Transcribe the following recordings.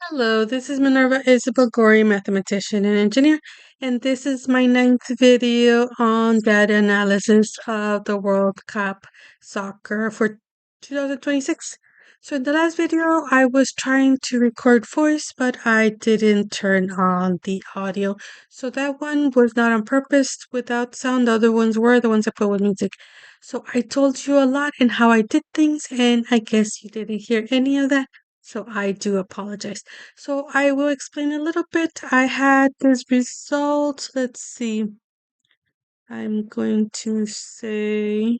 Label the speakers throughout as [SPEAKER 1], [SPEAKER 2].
[SPEAKER 1] Hello, this is Minerva Isabel Gorey, mathematician and engineer, and this is my ninth video on data analysis of the World Cup soccer for 2026. So in the last video, I was trying to record voice, but I didn't turn on the audio. So that one was not on purpose without sound. The other ones were the ones I put with music. So I told you a lot in how I did things, and I guess you didn't hear any of that. So I do apologize. So I will explain a little bit. I had this result. Let's see. I'm going to say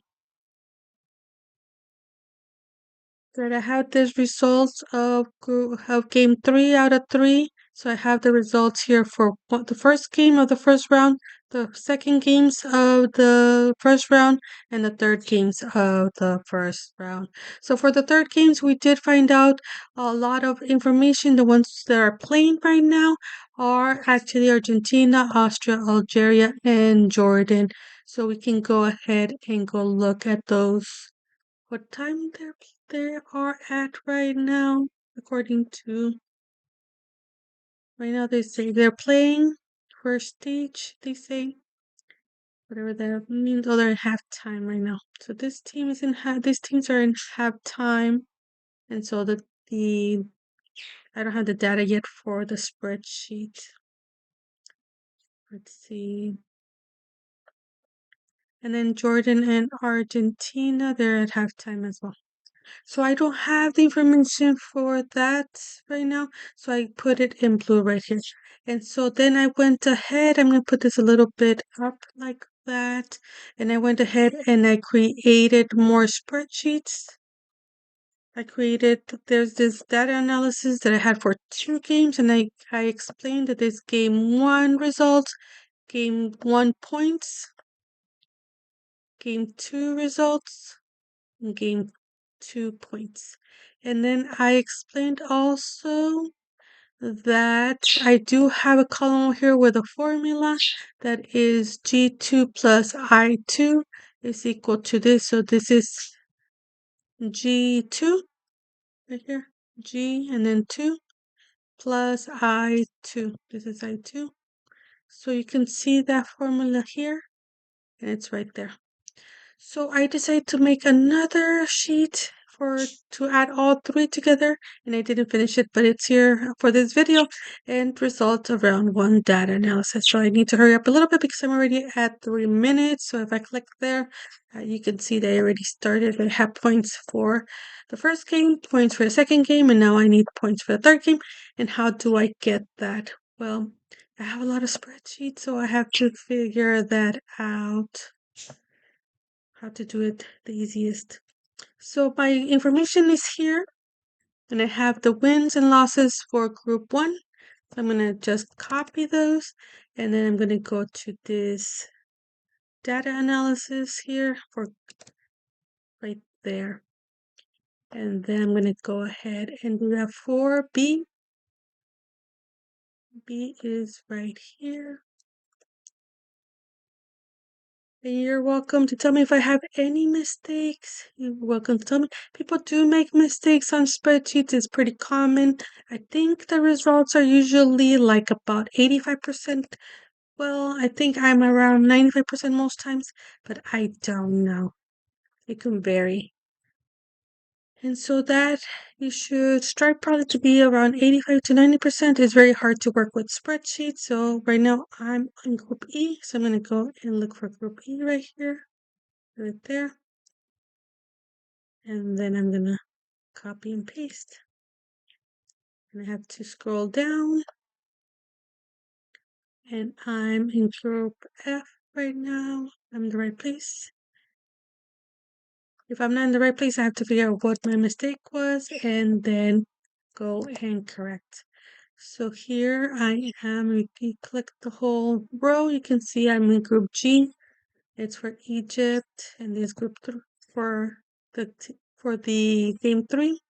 [SPEAKER 1] that I have this result of game 3 out of 3. So I have the results here for the first game of the first round, the second games of the first round, and the third games of the first round. So for the third games, we did find out a lot of information. The ones that are playing right now are actually Argentina, Austria, Algeria, and Jordan. So we can go ahead and go look at those what time they are at right now, according to right now they say they're playing first stage, they say whatever that means. Oh, they're in halftime right now. So this team is in these teams are in halftime, and so the I don't have the data yet for the spreadsheet. Let's see. And then Jordan and Argentina, they're at halftime as well. So I don't have the information for that right now. So I put it in blue right here. And so then I went ahead, I'm going to put this a little bit up like that. And I went ahead and I created more spreadsheets. There's this data analysis that I had for 2 games, and I explained that this game 1 results, game 1 points, game 2 results, game 2 points. And then I explained also that I do have a column here with a formula that is G2 plus I2 is equal to this. So this is G2 right here, G and then 2 plus I2. This is I2. So you can see that formula here, and it's right there. So I decided to make another sheet to add all 3 together, and I didn't finish it, but it's here for this video and results of round 1 data analysis. So I need to hurry up a little bit because I'm already at 3 minutes. So if I click there, you can see that I already started. I have points for the first game, points for the second game, and now I need points for the third game. And how do I get that? Well, I have a lot of spreadsheets, so I have to figure that out how to do it the easiest. So my information is here, and I have the wins and losses for group 1. So I'm going to just copy those, and then I'm going to go to this data analysis here for right there. And then I'm going to go ahead and do that for B. B is right here. And you're welcome to tell me if I have any mistakes. You're welcome to tell me. People do make mistakes on spreadsheets. It's pretty common. I think the results are usually like about 85%. Well, I think I'm around 95% most times, but I don't know. It can vary. And so that you should strive probably to be around 85 to 90%. It's very hard to work with spreadsheets. So right now I'm in group E. So I'm going to go and look for group E right here, right there. And then I'm going to copy and paste. And I have to scroll down. And I'm in group F right now. I'm in the right place. If I'm not in the right place, I have to figure out what my mistake was and then go and correct. So here I am. If you click the whole row, you can see I'm in group G. It's for Egypt, and this group for the game 3.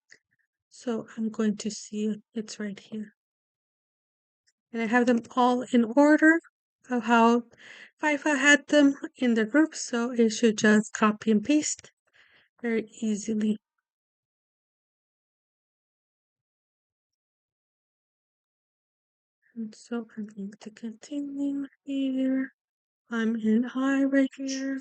[SPEAKER 1] So I'm going to see it's right here. And I have them all in order of how FIFA had them in the group, so it should just copy and paste very easily. And so I'm going to continue here. I'm in I right here.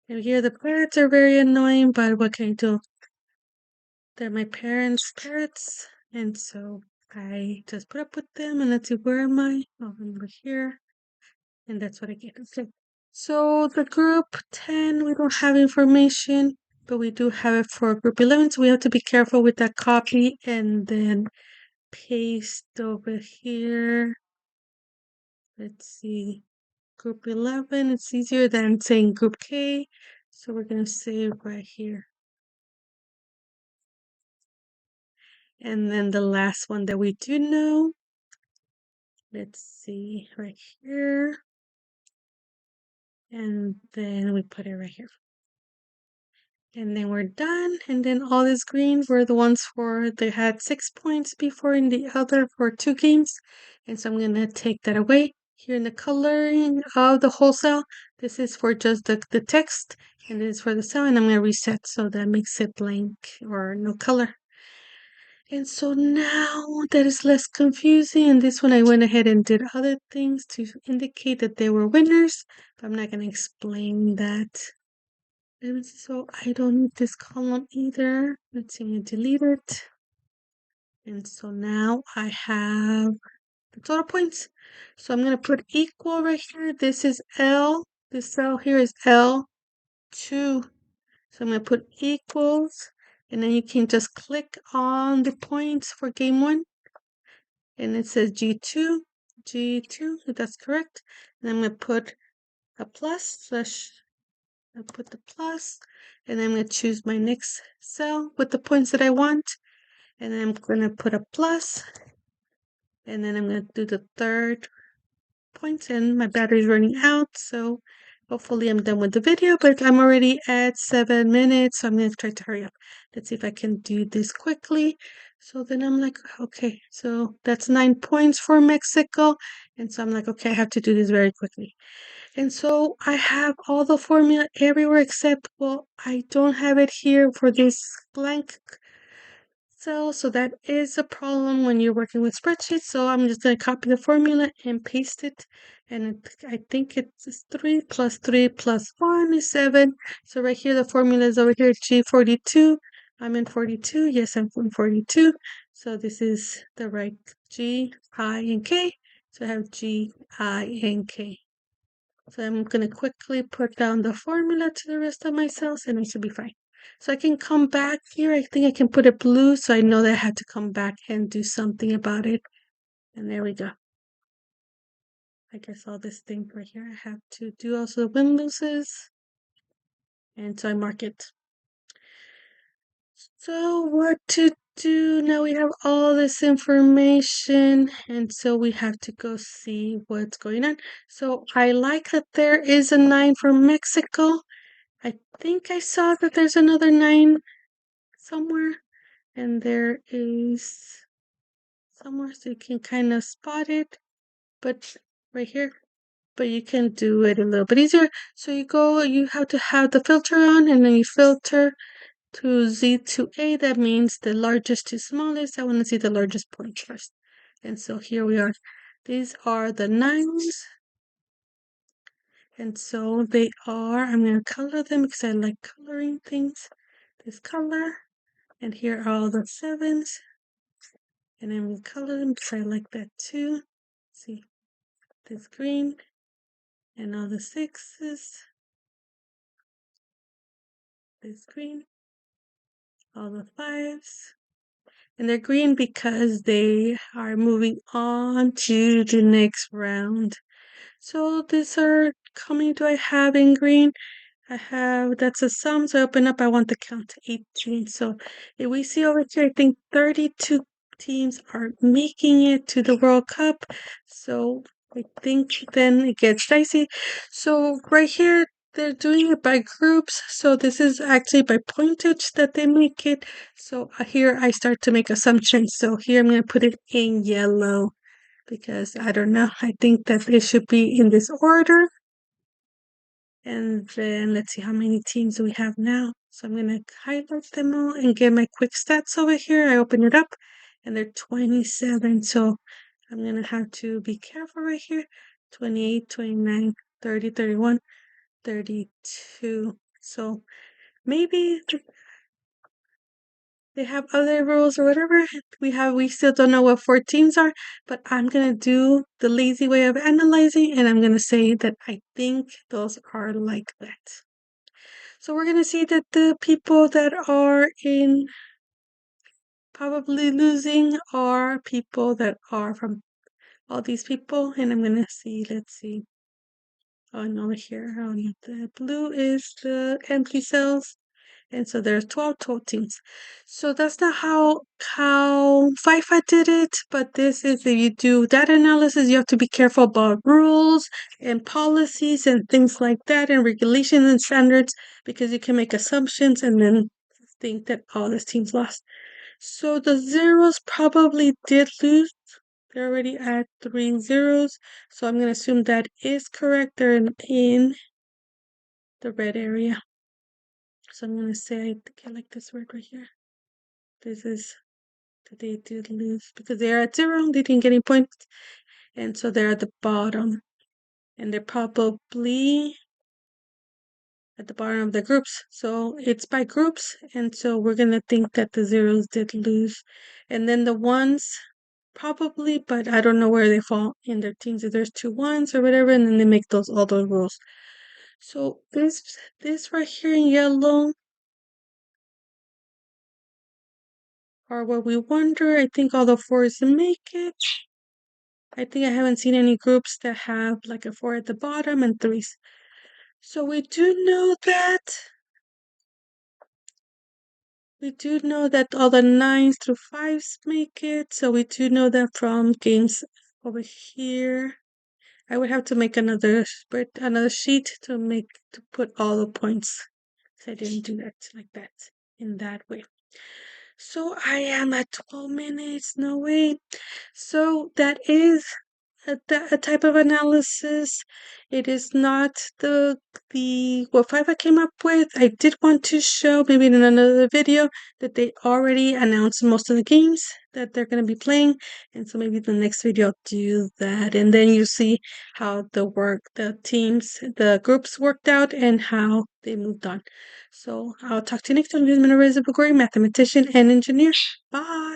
[SPEAKER 1] And here the parrots are very annoying, but what can I do? They're my parents' parrots, and so I just put up with them. And let's see, where am I? Oh, I'm over here, and that's what I get. Okay. So the group 10, we don't have information, but we do have it for group 11. So we have to be careful with that copy and then paste over here. Let's see, group 11. It's easier than saying group K. So we're going to save right here. And then the last one that we do know, let's see right here. And then we put it right here. And then we're done. And then all these green were the ones for, they had 6 points before in the other for 2 games. And so I'm going to take that away. Here in the coloring of the whole cell, this is for just the text. And this is for the cell. And I'm going to reset so that makes it blank or no color. And so now that is less confusing. And this one I went ahead and did other things to indicate that they were winners. But I'm not going to explain that. So I don't need this column either. Let's see, I'm going to delete it. And so now I have the total points. So I'm going to put equal right here. This is L. This cell here is L2. So I'm going to put equals. And then you can just click on the points for game 1. And it says G2. G2, if that's correct. And I'm going to put a plus slash, I'll put the plus, and I'm going to choose my next cell with the points that I want, and then I'm going to put a plus, and then I'm going to do the third points, and my battery's running out, so hopefully I'm done with the video, but I'm already at 7 minutes, so I'm going to try to hurry up. Let's see if I can do this quickly. So then I'm like, okay, so that's 9 points for Mexico, and so I'm like, okay, I have to do this very quickly. And so I have all the formula everywhere except, well, I don't have it here for this blank cell. So that is a problem when you're working with spreadsheets. So I'm just going to copy the formula and paste it. And I think it's 3 plus 3 plus 1 is 7. So right here, the formula is over here, G42. I'm in 42. Yes, I'm in 42. So this is the right G, I, and K. So I have G, I, and K. So I'm going to quickly put down the formula to the rest of my cells and it should be fine. So I can come back here. I think I can put it blue so I know that I have to come back and do something about it. And there we go. I guess all this thing right here, I have to do also the win-loses. And so I mark it. So what to do? Now we have all this information and so we have to go see what's going on. So I like that there is a 9 for Mexico. I think I saw that there's another 9 somewhere, and there is somewhere so you can kind of spot it, but right here. But you can do it a little bit easier. So you have to have the filter on, and then you filter to Z to A. That means the largest to smallest. I want to see the largest point first. And so here we are. These are the 9s. And so they are, I'm going to color them because I like coloring things. This color. And here are all the 7s. And then we'll color them because I like that too. See, this green. And all the 6s. This green. All the 5s. And they're green because they are moving on to the next round. So these are, how many do I have in green? I have, that's a sum, so I open up, I want to count to 18. So if we see over here, I think 32 teams are making it to the World Cup. So I think then it gets dicey. So right here, they're doing it by groups. So this is actually by pointage that they make it. So here I start to make assumptions. So here I'm going to put it in yellow because I don't know. I think that it should be in this order. And then let's see how many teams we have now. So I'm going to highlight them all and get my quick stats over here. I open it up and they're 27. So I'm going to have to be careful right here. 28, 29, 30, 31, 32. So maybe they have other rules or whatever. We still don't know what four teams are, but I'm gonna do the lazy way of analyzing and I'm gonna say that I think those are like that. So we're gonna see that the people that are in probably losing are people that are from all these people, and I'm gonna see, let's see. Oh, and over here, oh, no, the blue is the empty cells. And so there's 12 teams. So that's not how FIFA did it, but this is if you do data analysis, you have to be careful about rules and policies and things like that and regulations and standards because you can make assumptions and then think that all this team's lost. So the zeros probably did lose. They're already at 3 zeros. So I'm gonna assume that is correct. They're in the red area. So I'm gonna say I think I like this word right here. This is that they did lose because they are at 0, they didn't get any points, and so they're at the bottom. And they're probably at the bottom of the groups. So it's by groups, and so we're gonna think that the zeros did lose. And then the ones probably, but I don't know where they fall in their teams. If there's 2 1s or whatever, and then they make those all those rules. So this right here in yellow are what we wonder. I think all the fours make it. I think I haven't seen any groups that have like a 4 at the bottom and 3s. So we do know all the 9s through 5s make it. So we do know that from games over here. I would have to make another sheet to put all the points. So I didn't do that like that in that way. So I am at 12 minutes. No way. So that is a type of analysis. It is not the what FIFA came up with. I did want to show maybe in another video that they already announced most of the games that they're going to be playing, and so maybe the next video I'll do that, and then you see how the groups worked out and how they moved on. So I'll talk to you next time. This is Minna Reza Bugori, mathematician and engineer. Bye.